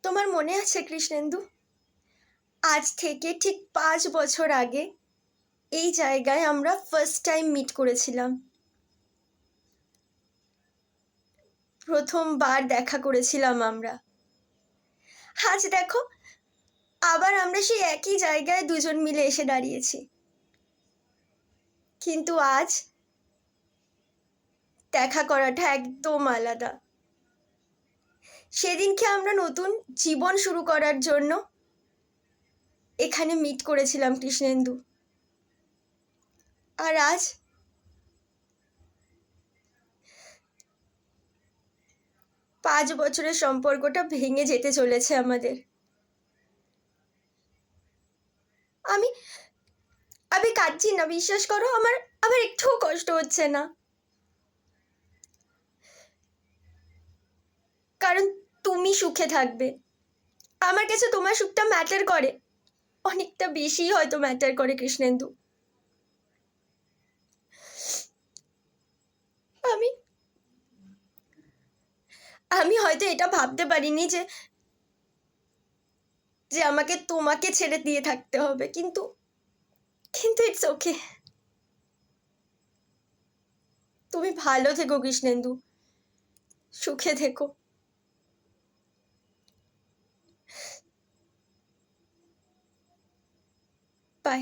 তোমার মনে আছে কৃষ্ণেন্দু, আজ থেকে ঠিক 5 বছর আগে এই জায়গায় আমরা ফার্স্ট টাইম মিট করেছিলাম, প্রথমবার দেখা করেছিলাম আমরা। আজ দেখো, আবার আমরা সেই একই জায়গায় দুজন মিলে এসে দাঁড়িয়েছি। কিন্তু আজ দেখা করাটা একদম আলাদা। সেদিনকে আমরা নতুন জীবন শুরু করার জন্য এখানে মিট করেছিলাম কৃষ্ণেন্দু, আর আজ 5 বছরের সম্পর্কটা ভেঙে যেতে চলেছে আমাদের। আমি আমি কাঁদছি না, বিশ্বাস করো, আমার আমার একটুও কষ্ট হচ্ছে না, কারণ তুমি সুখে থাকবে। আমার কাছে তোমার সুখটা ম্যাটার করে, অনেকটা বেশি হয়তো ম্যাটার করে কৃষ্ণেন্দু। আমি আমি হয়তো এটা ভাবতে পারিনি যে যে আমাকে তোমাকে ছেড়ে দিয়ে থাকতে হবে, কিন্তু কিন্তু ইটস ওকে। তুমি ভালো থেকো কৃষ্ণেন্দু, সুখে থেকো। বাই।